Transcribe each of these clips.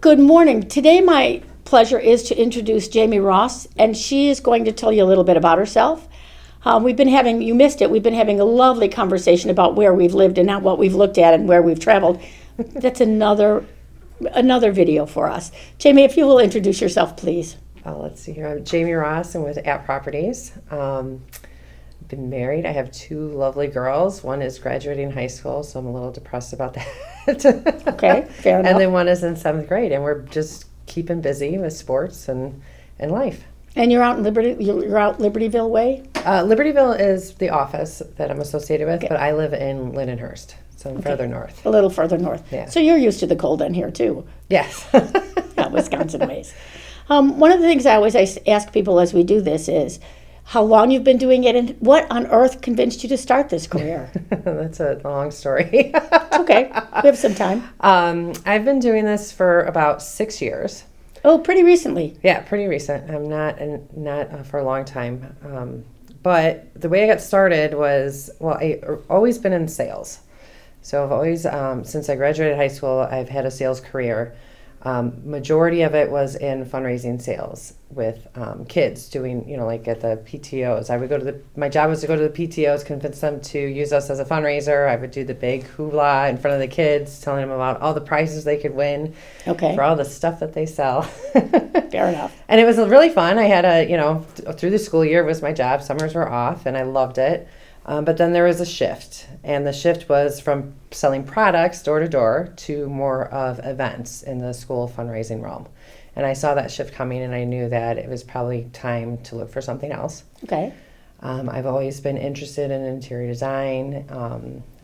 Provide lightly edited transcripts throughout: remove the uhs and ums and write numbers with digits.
Good morning. Today my pleasure is to introduce Jamie Ross, and she is going to tell you a little bit about herself. You missed it, we've been having a lovely conversation about where we've lived and what we've looked at and where we've traveled. That's another video for us. Jamie, if you will introduce yourself, please. Let's see here. I'm Jamie Ross. I'm with At Properties. Been married. I have two lovely girls. One is graduating high school, so I'm a little depressed about that. Okay, fair enough. And then one is in 7th grade, and we're just keeping busy with sports and life. And you're out in Libertyville way? Libertyville is the office that I'm associated with, Okay. but I live in Lindenhurst, so I'm further north. A little further north. Yeah. So you're used to the cold in here too. Yes. Yeah, Wisconsin ways. One of the things I always ask people as we do this is how long you've been doing it and what on earth convinced you to start this career? That's a long story. Okay, we have some time. I've been doing this for about 6 years. Oh, pretty recently. Yeah, pretty recent. I'm not for a long time. But the way I got started was, I've always been in sales. So I've always, since I graduated high school, I've had a sales career. Majority of it was in fundraising sales with kids doing, like at the PTOs. My job was to go to the PTOs, convince them to use us as a fundraiser. I would do the big hoopla in front of the kids, telling them about all the prizes they could win for all the stuff that they sell. Fair enough. And it was really fun. I had through the school year was my job. Summers were off, and I loved it. But then there was a shift, and the shift was from selling products door to door to more of events in the school fundraising realm. And I saw that shift coming, and I knew that it was probably time to look for something else. Okay. I've always been interested in interior design.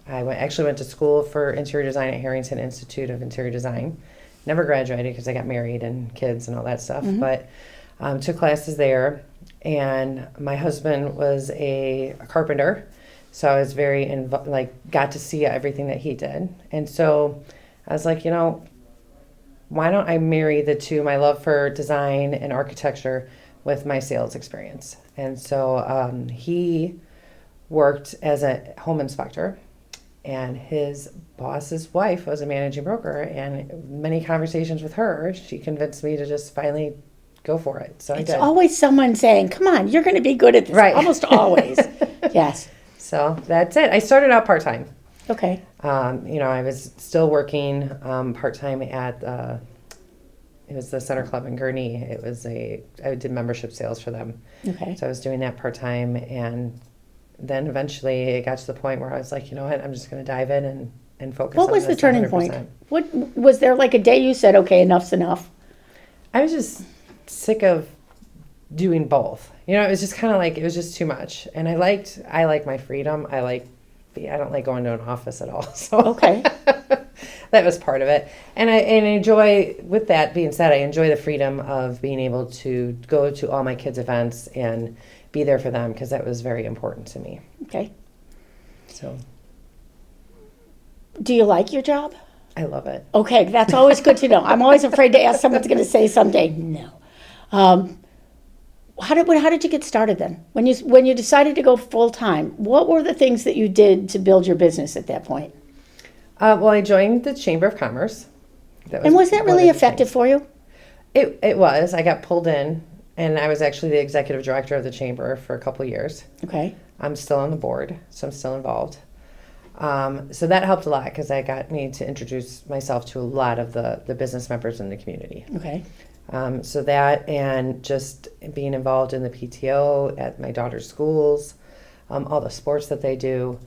I actually went to school for interior design at Harrington Institute of Interior Design. Never graduated because I got married and kids and all that stuff, but took classes there. And my husband was a carpenter, so I was very got to see everything that he did. And so I was like, why don't I marry the two, my love for design and architecture with my sales experience? And so he worked as a home inspector, and his boss's wife was a managing broker, and many conversations with her, she convinced me to just finally go for it. So it's I did. Always someone saying, come on, you're going to be good at this. Right. Almost always. Yes. So that's it. I started out part-time. Okay. I was still working part-time at it was the Center Club in Gurnee. I did membership sales for them. Okay. So I was doing that part-time, and then eventually it got to the point where I was like, you know what, I'm just going to dive in and focus on this. What was the turning 100%. point? What was there like a day you said, okay, enough's enough? I was just sick of doing both. It was just kind of like, it was just too much. And I like my freedom. I don't like going to an office at all. So okay. That was part of it. And I enjoy, with that being said, I enjoy the freedom of being able to go to all my kids' events and be there for them, because that was very important to me. Okay. So. Do you like your job? I love it. Okay, that's always good to know. I'm always afraid to ask someone's going to say someday no. How did you get started then? When you decided to go full time, what were the things that you did to build your business at that point? I joined the Chamber of Commerce. Was that really effective for you? It was. I got pulled in, and I was actually the executive director of the chamber for a couple of years. Okay. I'm still on the board, so I'm still involved. So that helped a lot, because that got me to introduce myself to a lot of the business members in the community. Okay. So that, and just being involved in the PTO at my daughter's schools, all the sports that they do,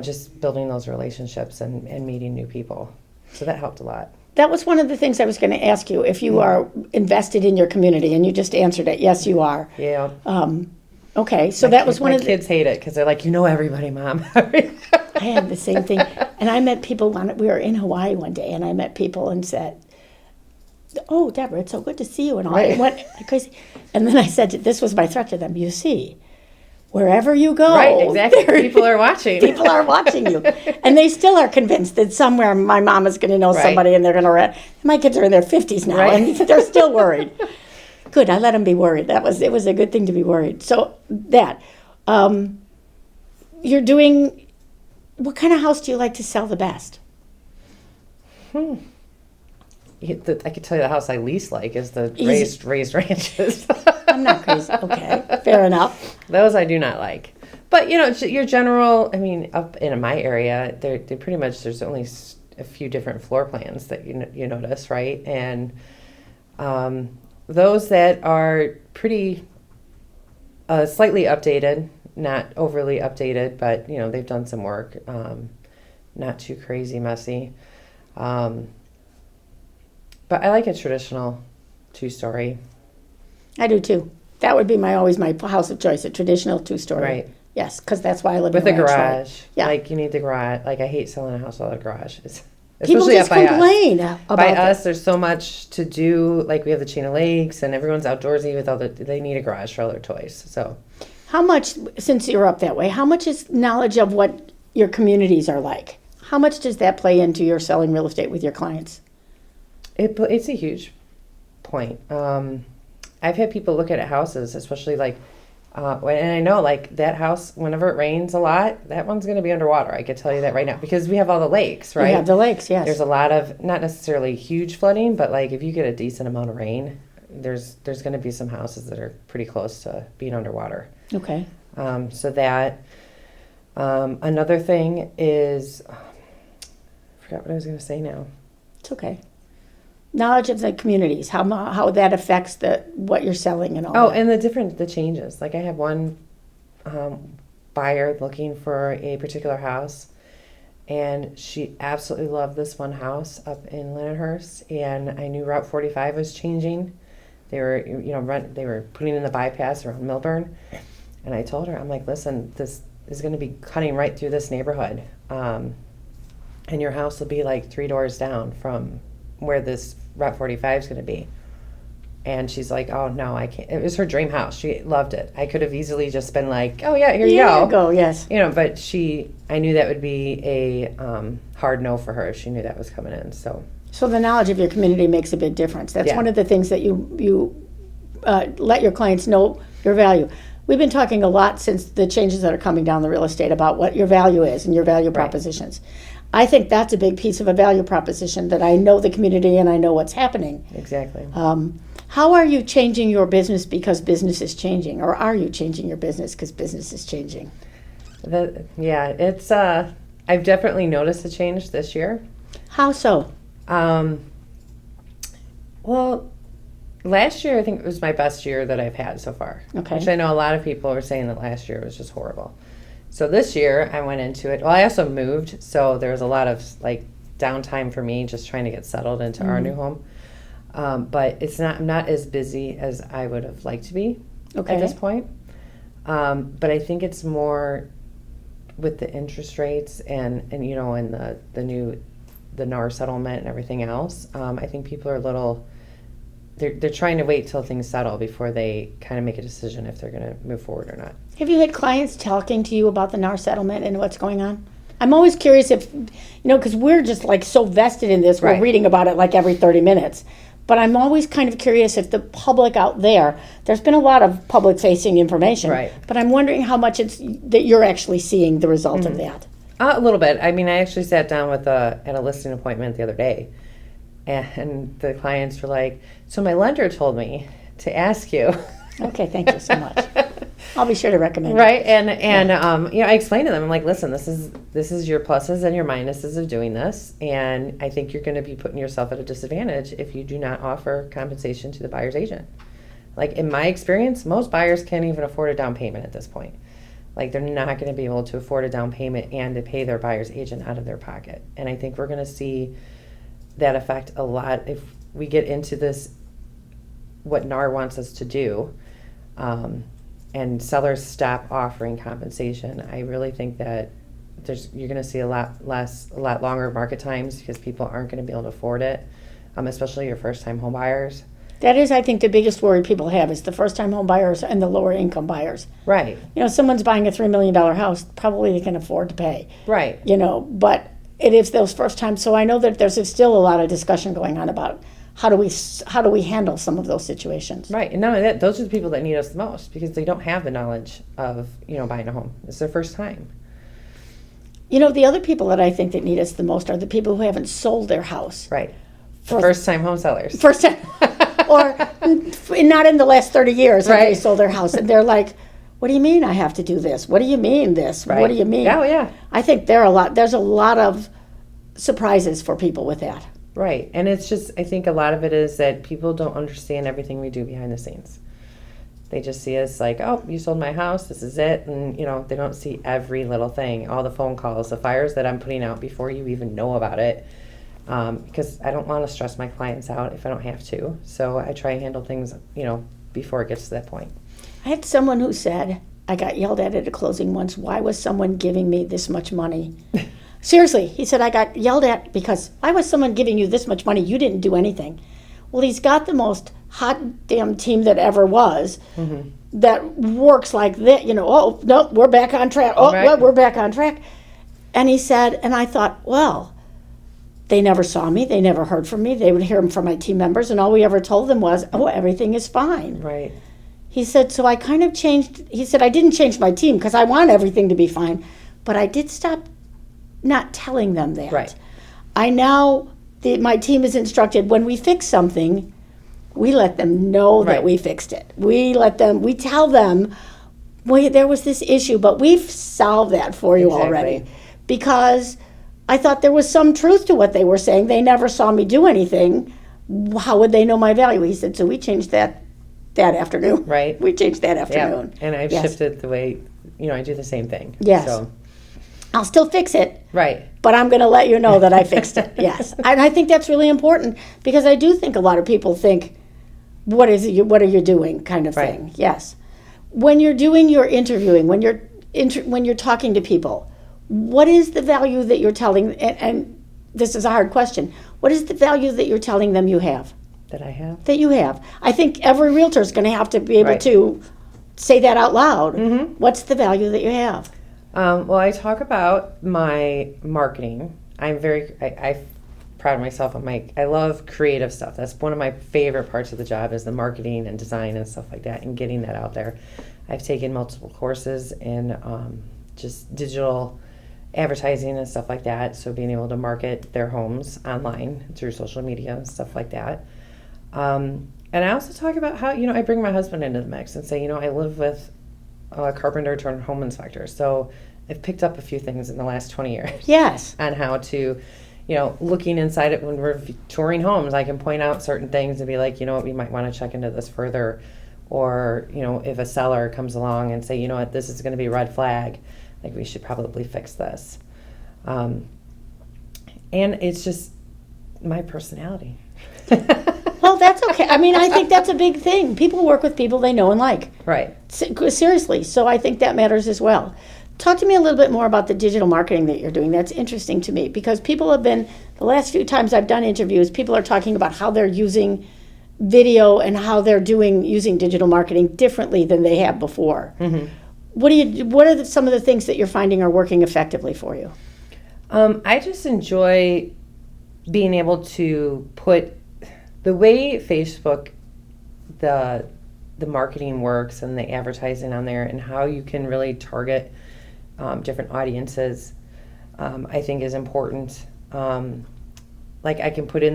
just building those relationships and meeting new people. So that helped a lot. That was one of the things I was going to ask you, if you are invested in your community, and you just answered it. Yes, you are. Yeah. Okay, so that was one of the kids hate it because they're like, everybody, Mom. I had the same thing, and I met people we were in Hawaii one day, and I met people and said, "Oh, Deborah, it's so good to see you," and all. Right. I went crazy, and then I said, "This was my threat to them. You see, wherever you go, right? Exactly. People are watching. People are watching you, and they still are convinced that somewhere my mom is going to know somebody, and they're going to. My kids are in their 50s now, and they're still worried. Good, I let them be worried. It was a good thing to be worried. So that, you're doing. What kind of house do you like to sell the best? I could tell you the house I least like is the Easy. raised ranches. I'm not crazy. Okay, fair enough. Those I do not like. But, your general, I mean, up in my area, they pretty much, there's only a few different floor plans that you notice, right? And those that are pretty slightly updated, not overly updated, but, they've done some work, not too crazy messy. But I like a traditional 2-story. I do too. That would be always my house of choice, a traditional 2-story. Right. Yes, because that's why I live With in a ranch, garage. right? Yeah. Like, you need the garage. Like, I hate selling a house without a garage. People Especially just up by us. complain about By that. us, there's so much to do. Like, we have the chain of lakes, and everyone's outdoorsy with they need a garage for all their toys. So, How much, since you're up that way, how much is knowledge of what your communities are like? How much does that play into your selling real estate with your clients? it's a huge point. I've had people look at houses, especially like, and I know like that house, whenever it rains a lot, that one's going to be underwater. I could tell you that right now because we have all the lakes, right? You have the lakes, yes. There's a lot of, not necessarily huge flooding, but like if you get a decent amount of rain, there's going to be some houses that are pretty close to being underwater. Okay. So that, another thing is, I forgot what I was going to say now. It's okay. Knowledge of the communities, how that affects what you're selling and all Oh, that. and the changes. Like I have one buyer looking for a particular house, and she absolutely loved this one house up in Lindenhurst, and I knew Route 45 was changing. They were, they were putting in the bypass around Milburn, and I told her, I'm like, listen, this is going to be cutting right through this neighborhood, and your house will be like 3 doors down from where this Route 45 is going to be. And she's like, oh, no, I can't. It was her dream house. She loved it. I could have easily just been like, oh, yeah, here you go. Here you go, yes. But I knew that would be a hard no for her if she knew that was coming in. So the knowledge of your community makes a big difference. That's Yeah. one of the things that you let your clients know your value. We've been talking a lot since the changes that are coming down the real estate about what your value is and your value propositions. I think that's a big piece of a value proposition, that I know the community and I know what's happening. Exactly. How are you changing your business because business is changing? Or are you changing your business because business is changing? It's, I've definitely noticed a change this year. How so? Well, last year I think it was my best year that I've had so far. Okay. Which I know a lot of people are saying that last year was just horrible. So this year I went into it. Well, I also moved, so there was a lot of like downtime for me just trying to get settled into our new home. But I'm not as busy as I would have liked to be at this point. But I think it's more with the interest rates and the NAR settlement and everything else. I think people are a little. They're trying to wait till things settle before they kind of make a decision if they're going to move forward or not. Have you had clients talking to you about the NAR settlement and what's going on? I'm always curious if, because we're just like so vested in this, we're Right. reading about it like every 30 minutes. But I'm always kind of curious if the public out there's been a lot of public-facing information. Right. But I'm wondering how much it's that you're actually seeing the result of that. A little bit. I mean, I actually sat down at a listing appointment the other day, and the clients were like, "So my lender told me to ask you." Okay, thank you so much. I'll be sure to recommend it. Right, and I explained to them, I'm like, listen, this is your pluses and your minuses of doing this, and I think you're going to be putting yourself at a disadvantage if you do not offer compensation to the buyer's agent. Like in my experience, most buyers can't even afford a down payment at this point. Like they're not going to be able to afford a down payment and to pay their buyer's agent out of their pocket. And I think we're going to see that effect a lot if we get into this, what NAR wants us to do. And sellers stop offering compensation. I really think that you're going to see a lot longer market times because people aren't going to be able to afford it, especially your first-time home buyers. That is, I think, the biggest worry people have is the first-time home buyers and the lower-income buyers. Right. Someone's buying a $3 million house, probably they can afford to pay. Right. But it is those first times. So I know that there's still a lot of discussion going on about how do we handle some of those situations. Right. And not only that, those are the people that need us the most because they don't have the knowledge of, buying a home. It's their first time. The other people that I think that need us the most are the people who haven't sold their house. Right. First-time home sellers. First time, or not in the last 30 years have they Right. sold their house, and they're like, "What do you mean I have to do this? What do you mean this? Right. What do you mean?" Oh, yeah. I think there's a lot of surprises for people with that. Right. And it's just, I think a lot of it is that people don't understand everything we do behind the scenes. They just see us like, oh, you sold my house, this is it. And, they don't see every little thing, all the phone calls, the fires that I'm putting out before you even know about it. Because I don't want to stress my clients out if I don't have to. So I try and handle things, before it gets to that point. I had someone who said, I got yelled at a closing once, why was someone giving me this much money? Seriously, he said, I got yelled at because why was someone giving you this much money? You didn't do anything. Well, he's got the most hot damn team that ever was that works like that. Oh, no, we're back on track. Oh, Right. well, we're back on track. And he said, and I thought, well, they never saw me. They never heard from me. They would hear them from my team members. And all we ever told them was, oh, everything is fine. Right. He said, so I kind of changed. He said, I didn't change my team because I want everything to be fine. But I did stop not telling them that. Right. I now, my team is instructed when we fix something, we let them know that Right. we fixed it. We tell them, well, there was this issue, but we've solved that for you Exactly. already. Because I thought there was some truth to what they were saying. They never saw me do anything. How would they know my value? He said, so we changed that afternoon. Right. We changed that Yeah. afternoon. And I've Yes. shifted the way, I do the same thing. Yes. So, I'll still fix it, right. but I'm going to let you know that I fixed it. Yes. And I think that's really important because I do think a lot of people think, what are you doing kind of Right. thing. Yes. When you're doing your interviewing, when you're talking to people, what is the value that you're telling, and this is a hard question, what is the value that you're telling them you have? That I have. That you have. I think every realtor is going to have to be able Right. to say that out loud. Mm-hmm. What's the value that you have? Well, I talk about my marketing. I'm I proud of myself. I love creative stuff. That's one of my favorite parts of the job is the marketing and design and stuff like that and getting that out there. I've taken multiple courses in just digital advertising and stuff like that. So being able to market their homes online through social media and stuff like that. And I also talk about how, I bring my husband into the mix and say, I live with a carpenter turned home inspector. So I've picked up a few things in the last 20 years. Yes. On how to, looking inside it when we're touring homes, I can point out certain things and be like, we might want to check into this further. Or, if a seller comes along and say, this is going to be a red flag, like we should probably fix this. And it's just my personality. Well, that's okay. I mean, I think that's a big thing. People work with people they know and like. Right. Seriously. So I think that matters as well. Talk to me a little bit more about the digital marketing that you're doing. That's interesting to me because people have been, the last few times I've done interviews, people are talking about how they're using video and how they're using digital marketing differently than they have before. Mm-hmm. What are some of the things that you're finding are working effectively for you? I just enjoy being able to put the way Facebook, the marketing works and the advertising on there and how you can really target different audiences, I think is important. Like I can put in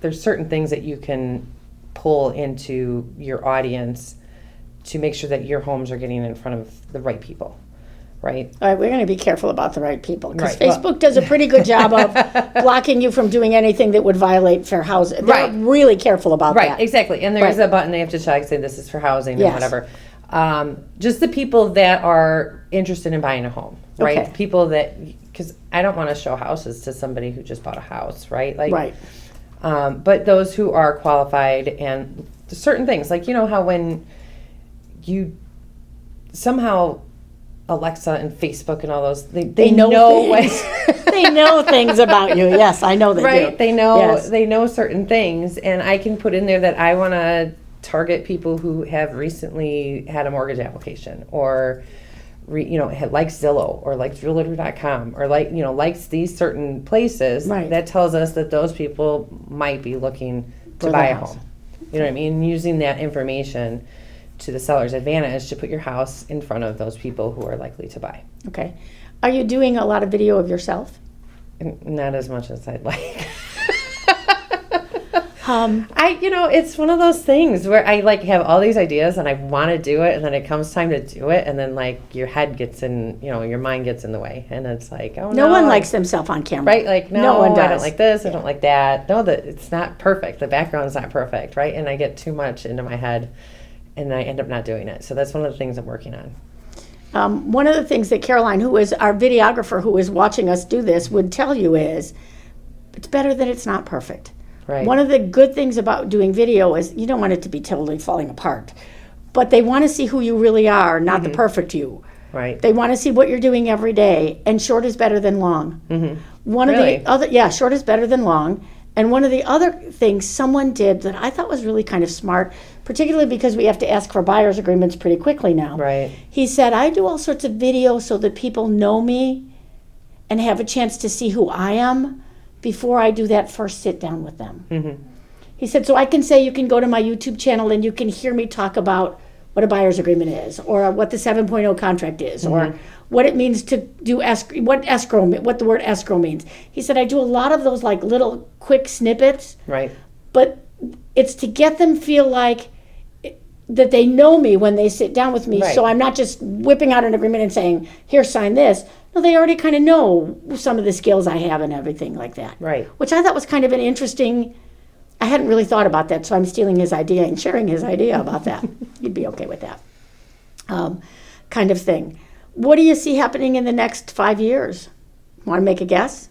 there's certain things that you can pull into your audience to make sure that your homes are getting in front of the right people, right? All right, we're going to be careful about the right people because Right, Facebook does a pretty good job of blocking you from doing anything that would violate fair housing. They're Right. really careful about that. Right, exactly. And there's Right. a button they have to check, say this is for housing Yes. and whatever. Just the people that are interested in buying a home, right? Okay. People that, because I don't want to show houses to somebody who just bought a house, right? Like, Right. But those who are qualified and certain things, like, how when you somehow Alexa and Facebook and all those, they know things. They know things about you. Yes, I know they right? do. They know Yes. they know certain things, and I can put in there that I want to target people who have recently had a mortgage application, or likes Zillow, or likes Realtor.com, or likes these certain places. Right. That tells us that those people might be looking to For buy the a house. home. You know what I mean? Using that information to the seller's advantage to put your house in front of those people who are likely to buy. Okay. Are you doing a lot of video of yourself? Not as much as I'd like. It's one of those things where I like have all these ideas and I want to do it, and then it comes time to do it, and then like your head gets in, your mind gets in the way, and it's like, oh no. No one likes themselves on camera. Right? Like, no one does. I don't like this, I don't like that. No, that it's not perfect. The background's not perfect, right? And I get too much into my head, and I end up not doing it. So that's one of the things I'm working on. One of the things that Caroline, who is our videographer who is watching us do this, would tell you is it's better that it's not perfect. Right. One of the good things about doing video is you don't want it to be totally falling apart, but they want to see who you really are, not the perfect you. Right. They want to see what you're doing every day, and short is better than long. One Really? of the other, short is better than long. And one of the other things someone did that I thought was really kind of smart, particularly because we have to ask for buyer's agreements pretty quickly now. Right. He said, I do all sorts of videos so that people know me and have a chance to see who I am before I do that first sit down with them. He said, so I can say you can go to my YouTube channel and you can hear me talk about what a buyer's agreement is, or what the 7.0 contract is, or what it means to do what the word escrow means. He said, I do a lot of those like little quick snippets, Right. but it's to get them feel like that they know me when they sit down with me. Right. So I'm not just whipping out an agreement and saying, here, sign this. No, they already kind of know some of the skills I have and everything like that. Right. Which I thought was kind of an interesting, I hadn't really thought about that, so I'm stealing his idea and sharing his idea about that. You'd be okay with that kind of thing. What do you see happening in the next 5 years? Want to make a guess?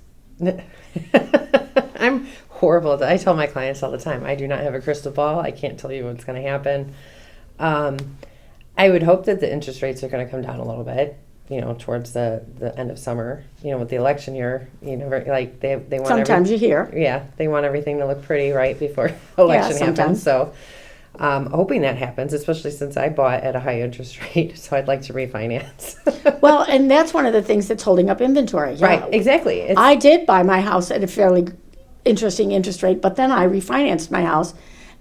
I'm horrible. I tell my clients all the time, I do not have a crystal ball. I can't tell you what's going to happen. I would hope that the interest rates are going to come down a little bit, towards the end of summer, with the election year, like they want Sometimes you hear. Yeah, they want everything to look pretty right before election happens. So hoping that happens, especially since I bought at a high interest rate, so I'd like to refinance. Well, and that's one of the things that's holding up inventory. Yeah. Right, exactly. I did buy my house at a fairly interesting interest rate, but then I refinanced my house,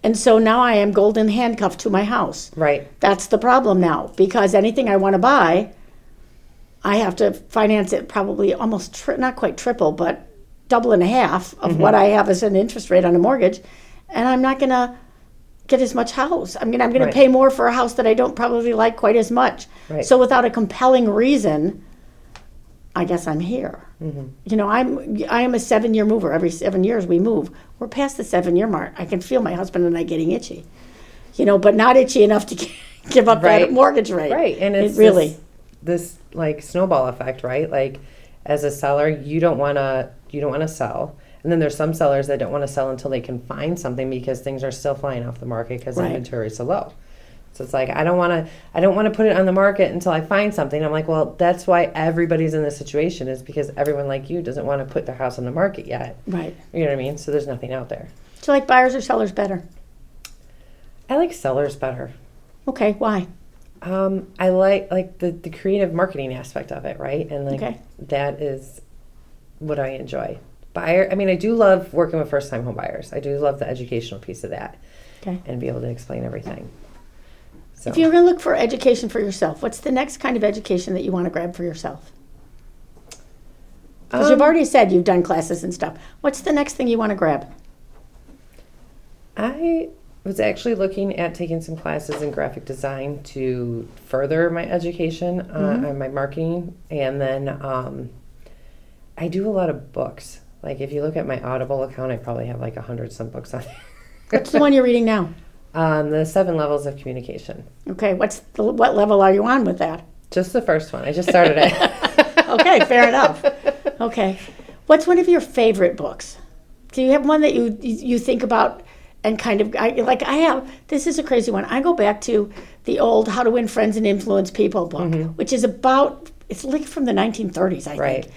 and so now I am golden handcuffed to my house. Right. That's the problem now, because anything I want to buy, I have to finance it probably almost, not quite triple, but double and a half of what I have as an interest rate on a mortgage, and I'm not going to get as much house. I'm going to pay more for a house that I don't probably like quite as much. Right. So without a compelling reason, I guess I'm here. I am a 7-year mover. Every 7 years we move. We're past the 7-year mark. I can feel my husband and I getting itchy, but not itchy enough to give up that mortgage rate. Right, and it's really this like snowball effect, right? Like as a seller, you don't want to sell. And then there's some sellers that don't want to sell until they can find something because things are still flying off the market because inventory is so low. So it's like, I don't want to put it on the market until I find something. I'm like, well, that's why everybody's in this situation, is because everyone like you doesn't want to put their house on the market yet. Right. You know what I mean? So there's nothing out there. Do you like buyers or sellers better? I like sellers better. Okay, why? I like the creative marketing aspect of it, right? And that is what I enjoy. Buyer, I do love working with first-time home buyers. I do love the educational piece of that, and be able to explain everything. So. If you're going to look for education for yourself, what's the next kind of education that you want to grab for yourself? Because you've already said you've done classes and stuff. What's the next thing you want to grab? I was actually looking at taking some classes in graphic design to further my education on my marketing. And then I do a lot of books. Like if you look at my Audible account, I probably have like 100-some books on there. What's the one you're reading now? The 7 levels of communication. Okay, what level are you on with that? Just the first one. I just started it. Okay, fair enough. Okay. What's one of your favorite books? Do you have one that you think about and kind of, this is a crazy one. I go back to the old How to Win Friends and Influence People book, which is it's like from the 1930s, I think.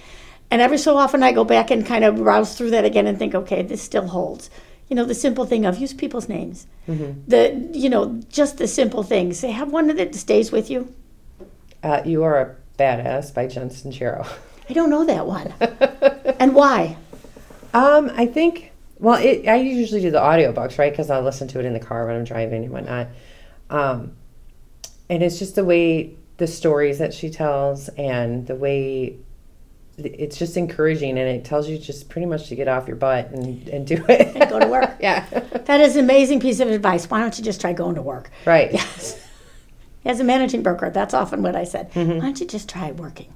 And every so often I go back and kind of browse through that again and think, okay, this still holds. The simple thing of use people's names. Just the simple things. Have one that stays with you. You Are a Badass by Jen Sincero. I don't know that one. And why? I think, I usually do the audiobooks, right? Because I'll listen to it in the car when I'm driving and whatnot. And it's just the way, the stories that she tells and the way it's just encouraging, and it tells you just pretty much to get off your butt and do it. And go to work. Yeah. That is an amazing piece of advice. Why don't you just try going to work? Right. Yes. As a managing broker, that's often what I said. Why don't you just try working?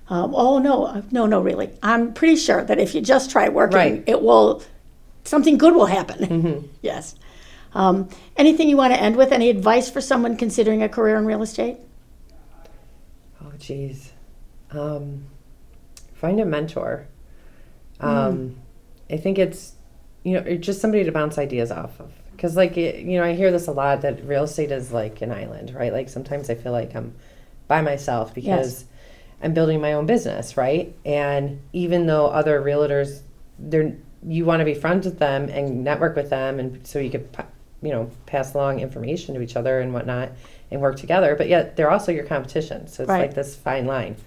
No, really. I'm pretty sure that if you just try working, Right. Something good will happen. Yes. Anything you want to end with? Any advice for someone considering a career in real estate? Oh, geez. Find a mentor. I think it's, just somebody to bounce ideas off of. Because, I hear this a lot, that real estate is like an island, right? Like, sometimes I feel like I'm by myself because I'm building my own business, right? And even though other realtors, you want to be friends with them and network with them, and so you could, pass along information to each other and whatnot and work together. But yet, they're also your competition. So it's like this fine line.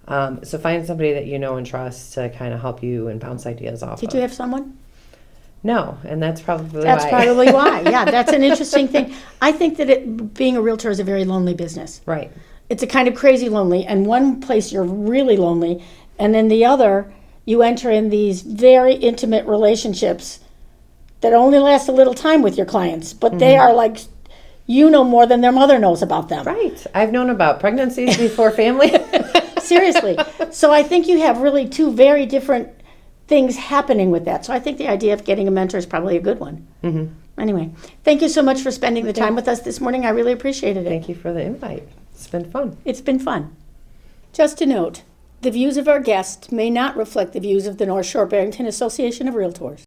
So find somebody that you know and trust to kind of help you and bounce ideas off of. Did you have someone? No, and that's probably why. Yeah, that's an interesting thing. I think that being a realtor is a very lonely business. Right. It's a kind of crazy lonely. And one place you're really lonely, and then the other, you enter in these very intimate relationships that only last a little time with your clients, but they are like, more than their mother knows about them. Right. I've known about pregnancies before family. Seriously. So I think you have really two very different things happening with that. So I think the idea of getting a mentor is probably a good one. Anyway, thank you so much for spending the time with us this morning. I really appreciated it. Thank you for the invite. It's been fun. It's been fun. Just a note, the views of our guests may not reflect the views of the North Shore-Barrington Association of Realtors.